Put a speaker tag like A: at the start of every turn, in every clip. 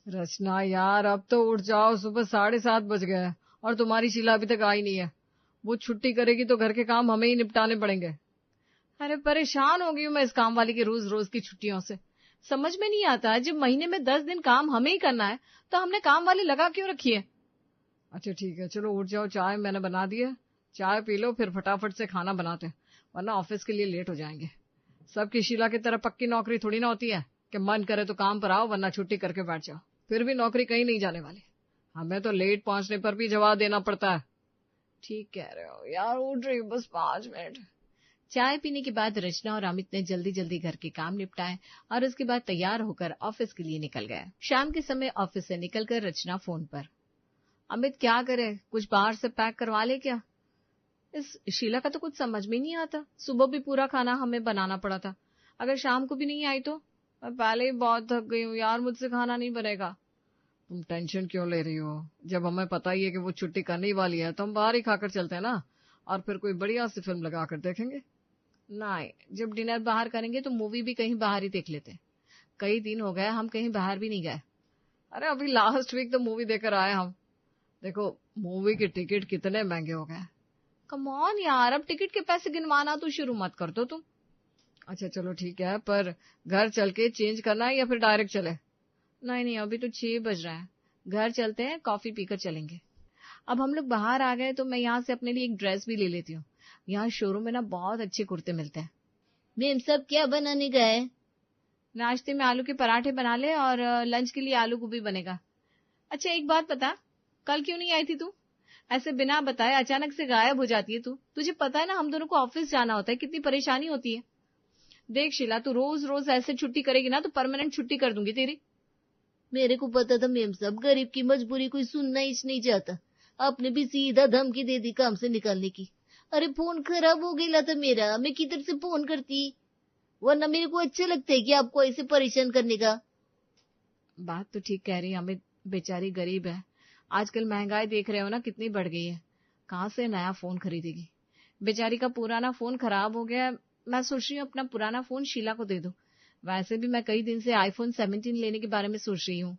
A: रचना यार, अब तो उठ जाओ, सुबह 7:30 बज गए हैं और तुम्हारी शीला अभी तक आई नहीं है। वो छुट्टी करेगी तो घर के काम हमें ही निपटाने पड़ेंगे। अरे परेशान हो गई हूँ मैं इस काम वाली की रोज रोज की छुट्टियों से। समझ में नहीं आता, जब महीने में 10 दिन काम हमें ही करना है तो हमने काम वाली लगा क्यों रखी है। अच्छा ठीक है, चलो उठ जाओ, चाय मैंने बना दी है, चाय पी लो, फिर फटाफट से खाना बनाते हैं, वरना ऑफिस के लिए लेट हो जाएंगे। सबकी शीला की तरह पक्की नौकरी थोड़ी ना होती है कि मन करे तो काम पर आओ वरना छुट्टी करके बैठ जाओ। फिर भी नौकरी कहीं नहीं जाने वाली, हमें तो लेट पहुंचने पर भी जवाब देना पड़ता है। ठीक कह रहे हो यार, उठ रही हूँ, बस 5 मिनट। चाय पीने के बाद रचना और अमित ने जल्दी जल्दी घर के काम निपटाए और उसके बाद तैयार होकर ऑफिस के लिए निकल गए। शाम के समय ऑफिस से निकलकर रचना फोन पर, अमित क्या करे, कुछ बाहर से पैक करवा ले क्या। इस शीला का तो कुछ समझ में नहीं आता, सुबह भी पूरा खाना हमें बनाना पड़ा था, अगर शाम को भी नहीं आई तो। मैं पहले ही बहुत थक गई हूँ यार, मुझसे खाना नहीं बनेगा। तुम टेंशन क्यों ले रही हो, जब हमें पता ही है कि वो छुट्टी करने ही वाली है तो हम बाहर ही खाकर चलते हैं ना, और फिर कोई बढ़िया सी फिल्म लगा कर देखेंगे। नहीं, जब डिनर बाहर करेंगे तो मूवी भी कहीं बाहर ही देख लेते। कई दिन हो गए हम कहीं बाहर भी नहीं गए। अरे अभी लास्ट वीक तो मूवी देखकर आए हम। देखो, मूवी के टिकट कितने महंगे हो गए। कम ऑन यार, अब टिकट के पैसे गिनवाना तो शुरू मत कर दो तुम। अच्छा चलो ठीक है, पर घर चल के चेंज करना है या फिर डायरेक्ट चले। नहीं नहीं, अभी तो 6 बज रहा है, घर चलते हैं, कॉफी पीकर चलेंगे। अब हम लोग बाहर आ गए तो मैं यहाँ से अपने लिए एक ड्रेस भी ले लेती हूँ, यहाँ शोरूम में ना बहुत अच्छे कुर्ते मिलते हैं।
B: मैम सब क्या बनाने गए?
A: नाश्ते में आलू के पराठे बना ले और लंच के लिए आलू गोभी बनेगा। अच्छा एक बात बता, कल क्यों नहीं आई थी तू, ऐसे बिना बताए अचानक से गायब हो जाती है तू। तुझे पता है ना हम दोनों को ऑफिस जाना होता है, कितनी परेशानी होती है। देख शीला, तू रोज रोज ऐसे छुट्टी करेगी ना तो परमानेंट छुट्टी कर दूंगी तेरी।
B: मेरे को पता था मैम सब, गरीब की मजबूरी कोई सुनना ही नहीं चाहता। आपने भी सीधा धमकी दे दी काम से निकालने की। अरे फोन खराब हो गया था मेरा, मैं किधर से फोन करती, वरना मेरे को अच्छा लगता है कि आपको ऐसे परेशान करने का।
A: बात तो ठीक कह रही है अमित, बेचारी गरीब है, आजकल महंगाई देख रहे हो ना कितनी बढ़ गई है, कहाँ से नया फोन खरीदेगी। बेचारी का पुराना फोन खराब हो गया है, मैं सोच रही हूँ अपना पुराना फोन शीला को दे दूं। वैसे भी मैं कई दिन से आईफोन 17 लेने के बारे में सोच रही हूँ।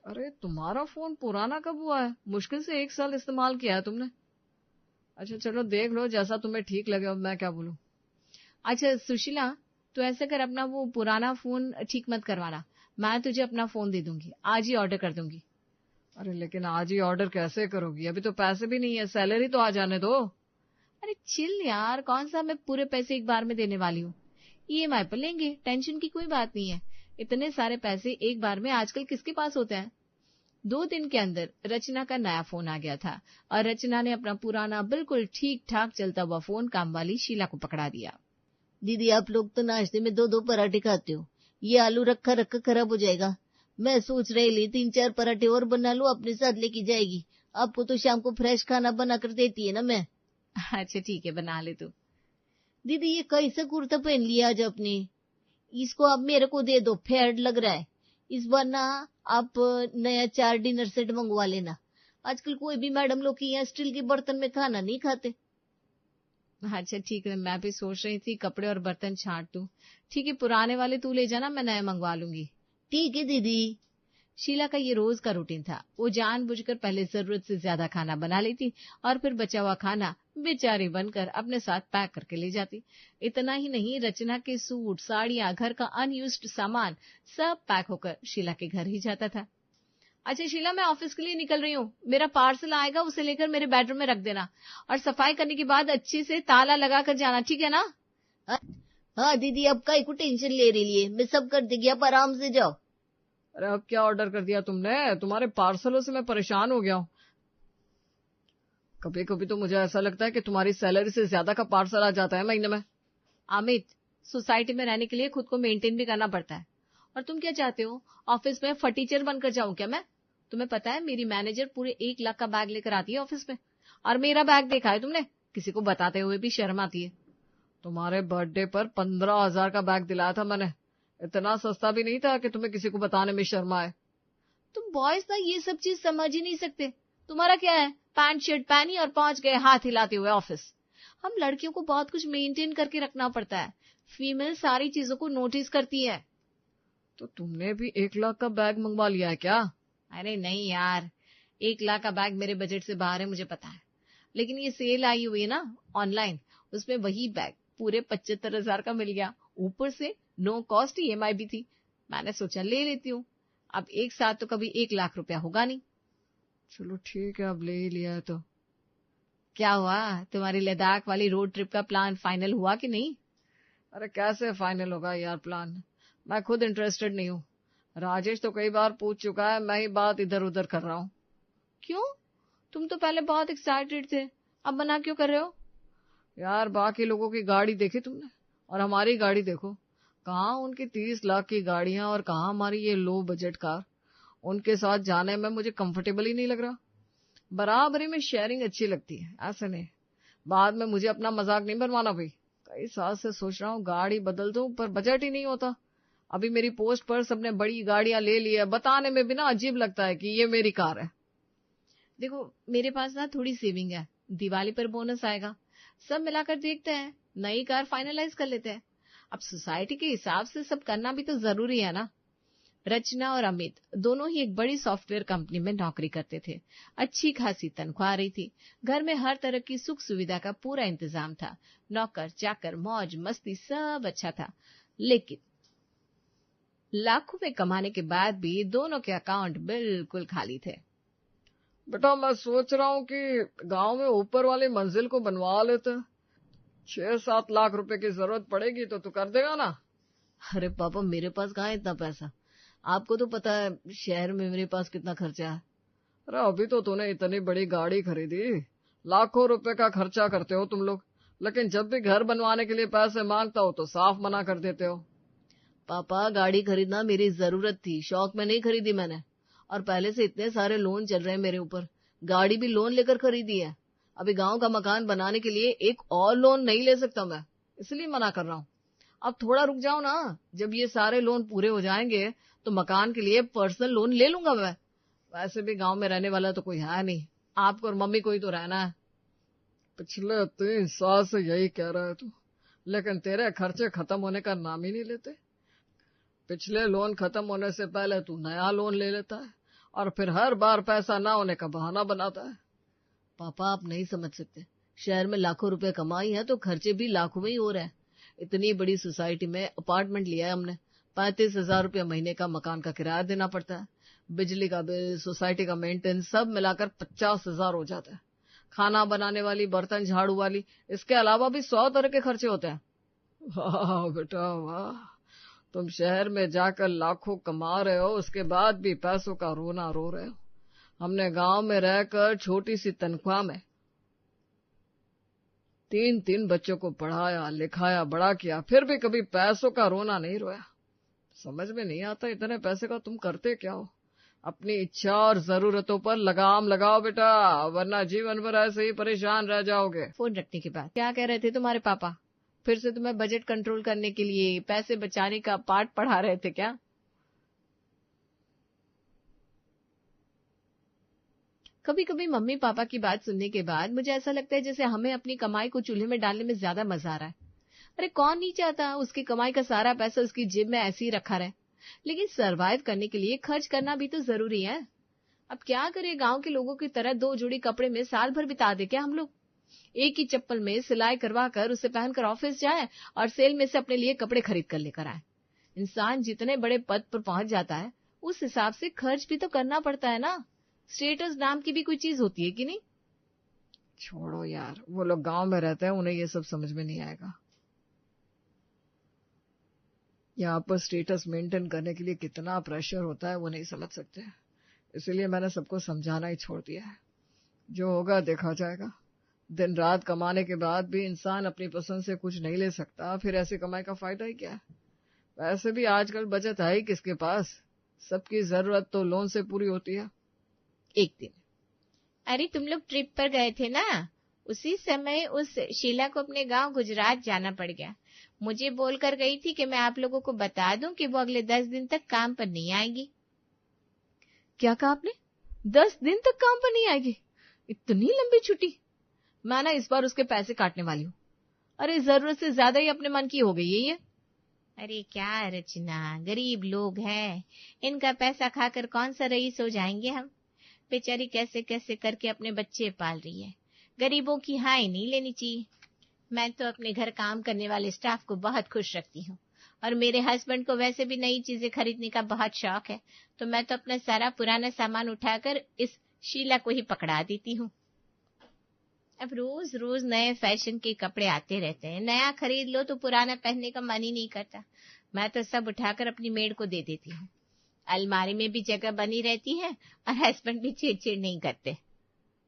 A: अरे तुम्हारा फोन पुराना कब हुआ है, मुश्किल से 1 साल इस्तेमाल किया है तुमने। अच्छा चलो देख लो, जैसा तुम्हें ठीक लगे, अब मैं क्या बोलूं। अच्छा सुशीला, तो ऐसा कर, अपना वो पुराना फोन ठीक मत करवाना, मैं तुझे अपना फोन दे दूंगी, आज ही ऑर्डर कर दूंगी। अरे लेकिन आज ही ऑर्डर कैसे करोगी, अभी तो पैसे भी नहीं है, सैलरी तो आ जाने दो। अरे चिल यार, कौन सा मैं पूरे पैसे एक बार में देने वाली हूँ, ईएमआई पर लेंगे, टेंशन की कोई बात नहीं है। इतने सारे पैसे एक बार में आजकल किसके पास होते हैं। 2 दिन के अंदर रचना का नया फोन आ गया था और रचना ने अपना पुराना बिल्कुल ठीक ठाक चलता हुआ फोन काम वाली शीला को पकड़ा दिया।
B: दीदी आप लोग तो नाश्ते में 2-2 पराठे खाते हो, ये आलू रखा रखा खराब हो जाएगा। मैं सोच रही 3-4 पराठे और बना लो, अपने साथ लेके जाएगी। आपको तो शाम को फ्रेश खाना बना कर देती है ना मैं।
A: अच्छा ठीक है, बना ले तू।
B: दीदी ये कैसा कुर्ता पहन लिया आज आपने, इसको आप मेरे को दे दो, फेड लग रहा है। इस बार ना आप नया 4 डिनर सेट मंगवा लेना, आजकल कोई भी मैडम लोग की यहाँ स्टील के बर्तन में खाना नहीं खाते।
A: अच्छा ठीक है, मैं भी सोच रही थी कपड़े और बर्तन छांट दूं। ठीक है, पुराने वाले तू ले जाना, मैं नए मंगवा लूंगी।
B: ठीक है दीदी।
A: शीला का ये रोज का रूटीन था, वो जानबूझकर पहले जरूरत से ज्यादा खाना बना लेती और फिर बचा हुआ खाना बेचारी बनकर अपने साथ पैक करके ले जाती। इतना ही नहीं, रचना के सूट, साड़ियां, घर का अनयूज्ड सामान सब पैक होकर शीला के घर ही जाता था। अच्छा शीला, मैं ऑफिस के लिए निकल रही हूँ, मेरा पार्सल आएगा, उसे लेकर मेरे बेडरूम में रख देना और सफाई करने के बाद अच्छे से ताला लगा कर जाना, ठीक है ना।
B: हाँ हाँ दीदी, अब काहे को टेंशन ले रही है, मैं सब कर देगी, आप आराम से जाओ।
A: अरे अब क्या ऑर्डर कर दिया तुमने, तुम्हारे पार्सलों से मैं परेशान हो गया हूँ। कभी कभी तो मुझे ऐसा लगता है कि तुम्हारी सैलरी से ज्यादा का पार्सल आ जाता है महीने में। अमित, सोसाइटी में रहने के लिए खुद को मेंटेन भी करना पड़ता है, और तुम क्या चाहते हो, ऑफिस में फटीचर बनकर जाऊं क्या मैं। तुम्हें पता है मेरी मैनेजर पूरे 1 लाख का बैग लेकर आती है ऑफिस में, और मेरा बैग देखा है तुमने, किसी को बताते हुए भी शर्म आती है। तुम्हारे बर्थडे पर 15,000 का बैग दिलाया था मैंने, इतना सस्ता भी नहीं था कि तुम्हें किसी को बताने में शर्म आए। तुम बॉयज ना ये सब चीज समझ ही नहीं सकते, तुम्हारा क्या है, पैंट शर्ट पहनी और पहुंच गए हाथ हिलाते हुए ऑफिस। हम लड़कियों को बहुत कुछ मेंटेन करके रखना पड़ता है, फीमेल सारी चीजों को नोटिस करती है। तो तुमने भी 1 लाख का बैग मंगवा लिया है क्या?
B: अरे नहीं यार, 1 लाख का बैग मेरे बजट से बाहर है, मुझे पता है। लेकिन ये सेल आई हुई है ना ऑनलाइन, उसमें वही बैग पूरे 75,000 का मिल गया, ऊपर से नो कॉस्ट EMI भी थी। मैंने सोचा ले लेती हूँ, अब एक साथ तो कभी 1 लाख रुपया होगा नहीं।
A: चलो ठीक है, अब ले ही लिया है तो।
B: क्या हुआ, तुम्हारी लद्दाख वाली रोड ट्रिप का प्लान फाइनल हुआ कि नहीं?
A: अरे कैसे फाइनल होगा यार प्लान, मैं खुद इंटरेस्टेड नहीं हूँ। राजेश तो कई बार पूछ चुका है, मैं ही बात इधर उधर कर रहा हूँ।
B: क्यों? तुम तो पहले बहुत एक्साइटेड थे, अब मना क्यों कर रहे हो?
A: यार बाकी लोगों की गाड़ी देखी तुमने, और हमारी गाड़ी देखो, कहाँ उनकी 30 लाख की गाड़ियां और कहाँ हमारी ये लो बजट कार। उनके साथ जाने में मुझे कंफर्टेबल ही नहीं लग रहा। बराबरी में शेयरिंग अच्छी लगती है, ऐसे नहीं। बाद में मुझे अपना मजाक नहीं बनवाना भाई। कई साल से सोच रहा हूँ गाड़ी बदल दूं, पर बजट ही नहीं होता। अभी मेरी पोस्ट पर सबने बड़ी गाड़ियां ले ली है, बताने में भी ना अजीब लगता है कि ये मेरी कार है।
B: देखो मेरे पास ना थोड़ी सेविंग है, दिवाली पर बोनस आएगा, सब मिलाकर देखते हैं, नई कार फाइनलाइज कर लेते हैं। अब सोसाइटी के हिसाब से सब करना भी तो जरूरी है ना। रचना और अमित दोनों ही एक बड़ी सॉफ्टवेयर कंपनी में नौकरी करते थे। अच्छी खासी तनख्वाह आ रही थी, घर में हर तरह की सुख सुविधा का पूरा इंतजाम था, नौकर चाकर मौज मस्ती सब अच्छा था। लेकिन लाखों में कमाने के बाद भी दोनों के अकाउंट बिल्कुल खाली थे।
A: बेटा मैं सोच रहा हूँ कि गांव में ऊपर वाली मंजिल को बनवा लेते। 6-7 लाख रुपए की जरूरत पड़ेगी तो तू कर देगा ना?
B: अरे पापा, मेरे पास कहाँ है इतना पैसा, आपको तो पता है शहर में मेरे पास कितना खर्चा है।
A: अरे अभी तो तूने इतनी बड़ी गाड़ी खरीदी, लाखों रुपए का खर्चा करते हो तुम लोग, लेकिन जब भी घर बनवाने के लिए पैसे मांगता हो तो साफ मना कर देते हो।
B: पापा, गाड़ी खरीदना मेरी जरूरत थी, शौक में नहीं खरीदी मैंने। और पहले से इतने सारे लोन चल रहे हैं मेरे ऊपर, गाड़ी भी लोन लेकर खरीदी है। अभी गांव का मकान बनाने के लिए एक और लोन नहीं ले सकता मैं, इसलिए मना कर रहा हूँ। अब थोड़ा रुक जाओ ना, जब ये सारे लोन पूरे हो जाएंगे तो मकान के लिए पर्सनल लोन ले लूंगा मैं। वैसे भी गांव में रहने वाला तो कोई है नहीं, आपको और मम्मी को ही तो रहना है। पिछले 3 साल से यही कह रहा है तू, लेकिन तेरे खर्चे खत्म होने का नाम ही नहीं लेते। पिछले लोन खत्म होने से पहले तू नया लोन ले लेता है और फिर हर बार पैसा ना होने का बहाना बनाता है। पापा, आप नहीं समझ सकते, शहर में लाखों रुपए कमाई है तो खर्चे भी लाखों में ही हो रहे हैं। इतनी बड़ी सोसाइटी में अपार्टमेंट लिया है हमने, 35,000 रुपया महीने का मकान का किराया देना पड़ता है, बिजली का बिल, सोसाइटी का मेंटेनेंस सब मिलाकर 50,000 हो जाता है। खाना बनाने वाली, बर्तन झाड़ू वाली, इसके अलावा भी 100 तरह के खर्चे होते हैं। वाह बेटा वाह, तुम शहर में जाकर लाखों कमा रहे हो, उसके बाद भी पैसों का रोना रो रहे हो। हमने गांव में रहकर छोटी सी तनख्वाह में 3 बच्चों को पढ़ाया लिखाया बड़ा किया, फिर भी कभी पैसों का रोना नहीं रोया। समझ में नहीं आता इतने पैसे का तुम करते क्या हो। अपनी इच्छा और जरूरतों पर लगाम लगाओ बेटा, वरना जीवन भर ऐसे ही परेशान रह जाओगे। फोन रखने के बाद क्या कह रहे थे तुम्हारे पापा? फिर से तुम्हें बजट कंट्रोल करने के लिए पैसे बचाने का पाठ पढ़ा रहे थे क्या? कभी कभी मम्मी पापा की बात सुनने के बाद मुझे ऐसा लगता है जैसे हमें अपनी कमाई को चूल्हे में डालने में ज्यादा मजा आ रहा है। अरे कौन नहीं चाहता उसकी कमाई का सारा पैसा उसकी जेब में ऐसे ही रखा रहे, लेकिन सरवाइव करने के लिए खर्च करना भी तो जरूरी है। अब क्या करें, गांव के लोगों की तरह 2 जोड़ी कपड़े में साल भर बिता दे क्या हम लोग? एक ही चप्पल में सिलाई करवा कर उसे पहनकर ऑफिस जाए और सेल में से अपने लिए कपड़े खरीद कर लेकर आए। इंसान जितने बड़े पद पर पहुंच जाता है उस हिसाब से खर्च भी तो करना पड़ता है ना। स्टेटस नाम की भी कोई चीज होती है कि नहीं?
A: छोड़ो यार, वो लोग गांव में रहते हैं, उन्हें ये सब समझ में नहीं आएगा। यहाँ पर स्टेटस मेंटेन करने के लिए कितना प्रेशर होता है वो नहीं समझ सकते, इसलिए मैंने सबको समझाना ही छोड़ दिया है। जो होगा देखा जाएगा। दिन रात कमाने के बाद भी इंसान अपनी पसंद से कुछ नहीं ले सकता, फिर ऐसे कमाई का फायदा ही क्या है। वैसे भी आजकल बचत है ही किसके पास, सबकी जरूरत तो लोन से पूरी होती है।
B: एक दिन, अरे तुम लोग ट्रिप पर गए थे ना, उसी समय उस शीला को अपने गांव गुजरात जाना पड़ गया। मुझे बोलकर गई थी कि मैं आप लोगों को बता दूं कि वो अगले 10 दिन तक काम पर नहीं आएगी। क्या कहा आपने? 10 दिन तक काम पर नहीं आएगी? इतनी लंबी छुट्टी? मैं ना इस बार उसके पैसे काटने वाली हूँ। अरे जरूरत से ज्यादा ही अपने मन की हो गई है ये। अरे क्या रचना, गरीब लोग हैं, इनका पैसा खाकर कौन सा रईस हो जाएंगे हम। बेचारी कैसे कैसे करके अपने बच्चे पाल रही है। गरीबों की हाय नहीं लेनी चाहिए। मैं तो अपने घर काम करने वाले स्टाफ को बहुत खुश रखती हूँ, और मेरे हस्बैंड को वैसे भी नई चीजें खरीदने का बहुत शौक है, तो मैं तो अपना सारा पुराना सामान उठाकर इस शीला को ही पकड़ा देती हूँ। अब रोज रोज नए फैशन के कपड़े आते रहते हैं, नया खरीद लो तो पुराना पहनने का मन ही नहीं करता। मैं तो सब उठाकर अपनी मेड को दे देती हूँ। अलमारी में भी जगह बनी रहती है और हस्बैंड भी चिड़चिड़ नहीं करते।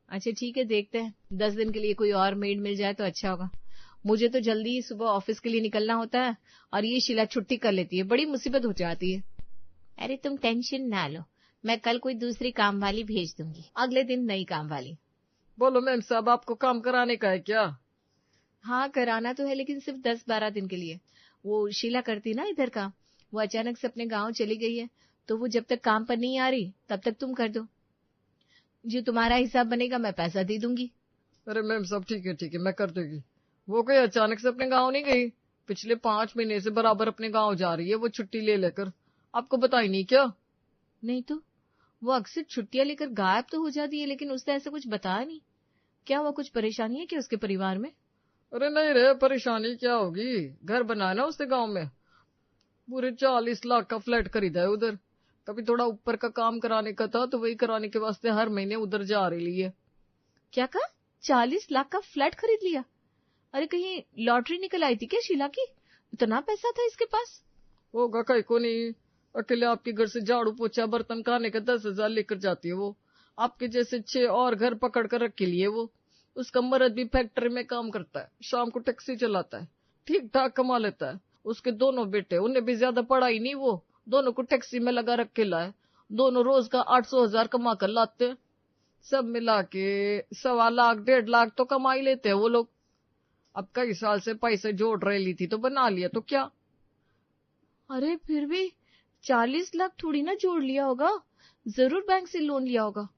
A: अच्छा ठीक है, देखते हैं 10 दिन के लिए कोई और मेड मिल जाए तो अच्छा होगा। मुझे तो जल्दी ही सुबह ऑफिस के लिए निकलना होता है और ये शीला छुट्टी कर लेती है, बड़ी मुसीबत हो जाती है।
B: अरे तुम टेंशन ना लो, मैं कल कोई दूसरी काम वाली भेज दूंगी।
A: अगले दिन नई काम वाली। बोलो मैम साहब, आपको काम कराने का है क्या? हाँ कराना तो है, लेकिन सिर्फ 10-12 दिन के लिए। वो शीला करती ना इधर का, वो अचानक से अपने गांव चली गई है, तो वो जब तक काम पर नहीं आ रही तब तक तुम कर दो। जो तुम्हारा हिसाब बनेगा मैं पैसा दे दूंगी। अरे मैम साहब ठीक है मैं कर देगी। वो कोई अचानक से अपने गांव नहीं गई, पिछले 5 महीने से बराबर अपने गांव जा रही है वो छुट्टी ले लेकर। आपको बताई नहीं क्या? नहीं तो वो अक्सर छुट्टियां लेकर गायब तो हो जाती है, लेकिन उसने ऐसा कुछ बताया नहीं। क्या हुआ, कुछ परेशानी है क्या उसके परिवार में? अरे नहीं रे, परेशानी क्या होगी, घर बनाया ना उसने गांव में, पूरे 40 लाख का फ्लैट खरीदा है उधर। कभी थोड़ा ऊपर का काम कराने का था तो वही कराने के वास्ते हर महीने उधर जा रही है। क्या कहा, 40 लाख का फ्लैट खरीद लिया? अरे कहीं लॉटरी निकल आई थी क्या शीला की? इतना पैसा था इसके पास? होगा कहीं को नहीं, अकेले आपके घर से झाड़ू पोछा बर्तन खाने का 10,000 लेकर जाती है वो। आपके जैसे 6 और घर पकड़ कर रख लिए वो। उसका मर्द भी फैक्ट्री में काम करता है, शाम को टैक्सी चलाता है, ठीक ठाक कमा लेता है। उसके दोनों बेटे, उन्हें भी ज्यादा पढ़ाई नहीं, वो दोनों को टैक्सी में लगा रख के लाए। दोनों रोज का 800,000 कमा कर लाते हैं। सब मिला के 1.25 लाख 1.5 लाख तो कमा ही लेते हैं वो लोग। अब कई साल से पैसे जोड़ रही थी तो बना लिया तो क्या। अरे फिर भी 40 लाख थोड़ी ना जोड़ लिया होगा, जरूर बैंक से लोन लिया होगा।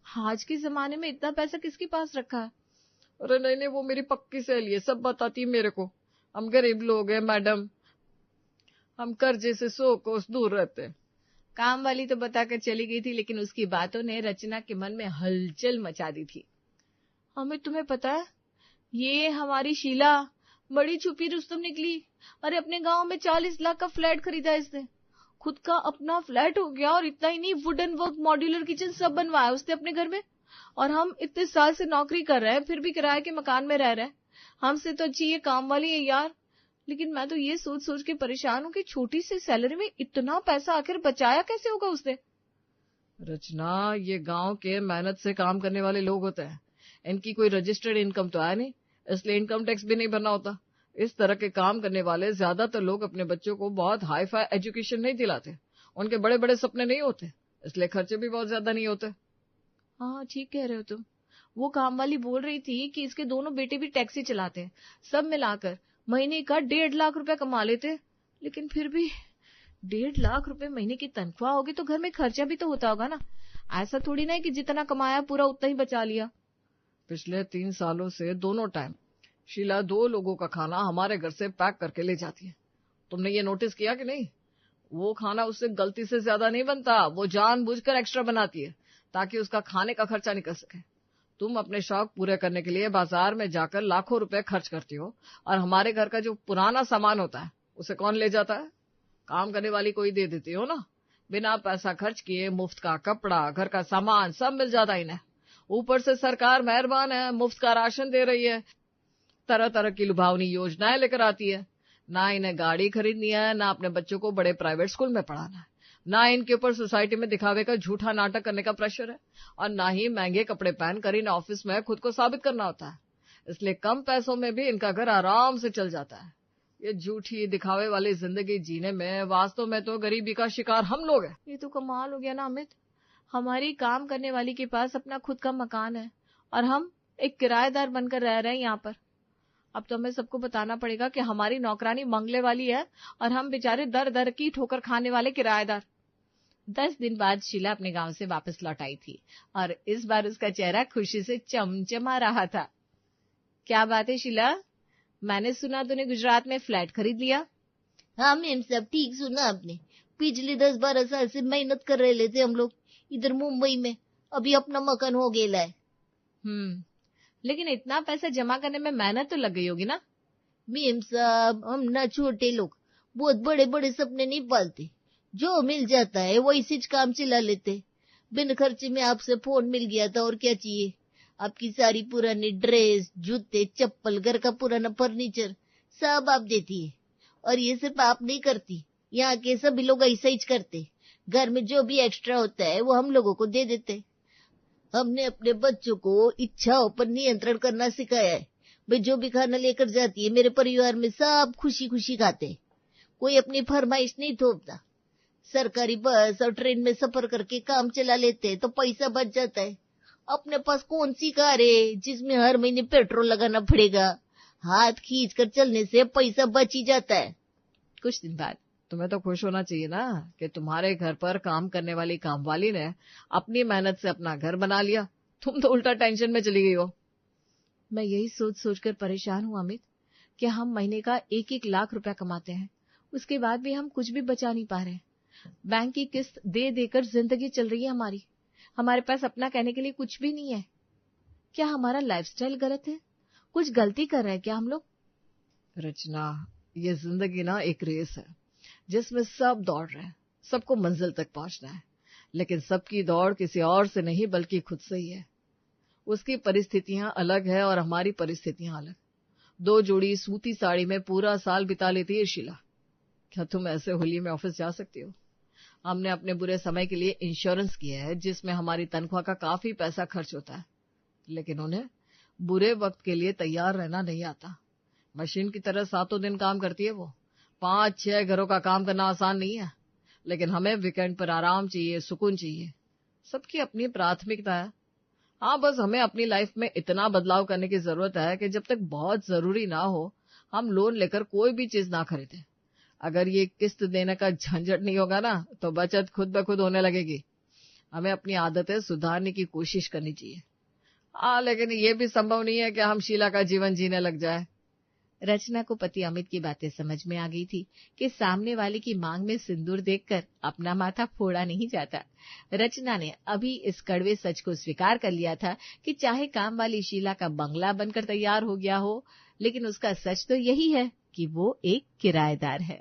A: आज के जमाने में इतना पैसा किसके पास रखा है? अरे नहीं, वो मेरी पक्की सहेली है, सब बताती है मेरे को। हम गरीब लोग हैं मैडम, हम कर्जे से 100 कोस दूर रहते हैं। काम वाली तो बताकर चली गई थी, लेकिन उसकी बातों ने रचना के मन में हलचल मचा दी थी। हमें तुम्हें पता है, ये हमारी शीला बड़ी छुपी रुस्तम निकली। अरे अपने गांव में 40 लाख का फ्लैट खरीदा इसने, खुद का अपना फ्लैट हो गया, और इतना ही नहीं, वुडन वर्क मॉड्यूलर किचन सब बनवाया उसने अपने घर में। और हम इतने साल से नौकरी कर रहे हैं फिर भी किराए के मकान में रह रहे हैं। हमसे तो अच्छी ये काम वाली है यार। लेकिन मैं तो ये सोच सोच के परेशान हूँ कि छोटी सी सैलरी में इतना पैसा आखिर बचाया कैसे होगा उसने। रचना, ये गांव के मेहनत से काम करने वाले लोग होते हैं, इनकी कोई रजिस्टर्ड इनकम तो है नहीं, इसलिए इनकम टैक्स भी नहीं भरना होता। इस तरह के काम करने वाले ज्यादातर लोग अपने बच्चों को बहुत हाई फाई एजुकेशन नहीं दिलाते, उनके बड़े बड़े सपने नहीं होते, इसलिए खर्चे भी बहुत ज्यादा नहीं होते। हाँ ठीक कह रहे हो तुम। वो काम वाली बोल रही थी कि इसके दोनों बेटे भी टैक्सी चलाते हैं, सब मिलाकर महीने का 1.5 लाख रुपया कमा लेते। लेकिन फिर भी 1.5 लाख रुपए महीने की तनख्वाह होगी तो घर में खर्चा भी तो होता होगा ना। ऐसा थोड़ी ना है कि जितना कमाया पूरा उतना ही बचा लिया। पिछले 3 सालों से दोनों टाइम शीला 2 लोगों का खाना हमारे घर से पैक करके ले जाती है। तुमने ये नोटिस किया कि नहीं? वो खाना उससे गलती से ज्यादा नहीं बनता, वो जानबूझकर एक्स्ट्रा बनाती है ताकि उसका खाने का खर्चा निकल सके। तुम अपने शौक पूरे करने के लिए बाजार में जाकर लाखों रुपए खर्च करती हो, और हमारे घर का जो पुराना सामान होता है उसे कौन ले जाता है? काम करने वाली कोई दे देती हो ना। बिना पैसा खर्च किए मुफ्त का कपड़ा, घर का सामान सब मिल जाता इन्हें। ऊपर से सरकार मेहरबान है, मुफ्त का राशन दे रही है, तरह तरह की लुभावनी योजनाएं लेकर आती है। ना इन्हें गाड़ी खरीदनी है, ना अपने बच्चों को बड़े प्राइवेट स्कूल में पढ़ाना है, ना इनके ऊपर सोसाइटी में दिखावे का झूठा नाटक करने का प्रेशर है, और ना ही महंगे कपड़े पहनकर इन ऑफिस में खुद को साबित करना होता है। इसलिए कम पैसों में भी इनका घर आराम से चल जाता है। ये झूठी दिखावे वाली जिंदगी जीने में वास्तव में तो गरीबी का शिकार हम लोग हैं। ये तो कमाल हो गया ना अमित, हमारी काम करने वाली के पास अपना खुद का मकान है और हम एक किराएदार बनकर रह रहे हैं यहाँ पर। अब तो हमें सबको बताना पड़ेगा कि हमारी नौकरानी मंगले वाली है और हम बेचारे दर दर की ठोकर खाने वाले किराएदार। 10 दिन बाद शीला अपने गांव से वापस लौट आई थी और इस बार उसका चेहरा खुशी से चमचमा रहा था। क्या बात है शीला, मैंने सुना तूने गुजरात में फ्लैट खरीद लिया।
B: हाँ मेम साहब, ठीक सुना आपने। पिछले 10-12 साल से मेहनत कर रहे थे हम लोग इधर मुंबई में, अभी अपना मकान हो गया है।
A: लेकिन इतना पैसा जमा करने में मेहनत तो लग गई होगी ना?
B: मेम साहब, हम ना छोटे लोग बहुत बड़े बड़े सपने नहीं पालते, जो मिल जाता है वही से काम चला लेते। बिन खर्चे में आपसे फोन मिल गया था, और क्या चाहिए। आपकी सारी पुरानी ड्रेस, जूते, चप्पल, घर का पुराना फर्नीचर सब आप देती है। और ये सिर्फ आप नहीं करती, यहाँ के सभी लोग ऐसा ही करते। घर में जो भी एक्स्ट्रा होता है वो हम लोगों को दे देते। हमने अपने बच्चों को इच्छाओं पर नियंत्रण करना सिखाया है। भाई जो भी खाना लेकर जाती है मेरे परिवार में सब खुशी खुशी खाते हैं, कोई अपनी फरमाइश नहीं थोपता। सरकारी बस और ट्रेन में सफर करके काम चला लेते हैं तो पैसा बच जाता है। अपने पास कौन सी कार है जिसमें हर महीने पेट्रोल लगाना पड़ेगा। हाथ खींच कर चलने से पैसा बच ही जाता है।
A: कुछ दिन बाद तुम्हें तो खुश होना चाहिए ना कि तुम्हारे घर पर काम करने वाली कामवाली ने अपनी मेहनत से अपना घर बना लिया। तुम तो उल्टा टेंशन में चली गई हो। मैं यही सोच सोचकर परेशान हूं अमित कि हम महीने का 1-1 लाख रुपया कमाते हैं, उसके बाद भी हम कुछ भी बचा नहीं पा रहे। बैंक की किस्त दे देकर जिंदगी चल रही है हमारी। हमारे पास अपना कहने के लिए कुछ भी नहीं है। क्या हमारा लाइफस्टाइल गलत है? कुछ गलती कर रहे हैं क्या हम लोग? रचना, ये जिंदगी ना एक रेस है जिसमें सब दौड़ रहे हैं, सबको मंजिल तक पहुंचना है, लेकिन सबकी दौड़ किसी और से नहीं बल्कि खुद से ही है। उसकी परिस्थितियां अलग है और हमारी परिस्थितियां अलग। 2 जोड़ी सूती साड़ी में पूरा साल बिता लेती है शीला। क्या तुम ऐसे होली में ऑफिस जा सकती हो? हमने अपने बुरे समय के लिए इंश्योरेंस किया है जिसमें हमारी तनख्वाह का काफी पैसा खर्च होता है, लेकिन उन्हें बुरे वक्त के लिए तैयार रहना नहीं आता। मशीन की तरह 7 दिन काम करती है वो। 5-6 घरों का काम करना आसान नहीं है, लेकिन हमें वीकेंड पर आराम चाहिए, सुकून चाहिए। सबकी अपनी प्राथमिकता है। हाँ, बस हमें अपनी लाइफ में इतना बदलाव करने की जरूरत है कि जब तक बहुत जरूरी ना हो हम लोन लेकर कोई भी चीज ना खरीदें। अगर ये किस्त देने का झंझट नहीं होगा ना तो बचत खुद ब खुद होने लगेगी। हमें अपनी आदतें सुधारने की कोशिश करनी चाहिए। हाँ, लेकिन ये भी संभव नहीं है कि हम शीला का जीवन जीने लग जाए। रचना को पति अमित की बातें समझ में आ गई थी कि सामने वाले की मांग में सिंदूर देखकर अपना माथा फोड़ा नहीं जाता। रचना ने अभी इस कड़वे सच को स्वीकार कर लिया था कि चाहे काम वाली शीला का बंगला बनकर तैयार हो गया हो, लेकिन उसका सच तो यही है कि वो एक किराएदार है।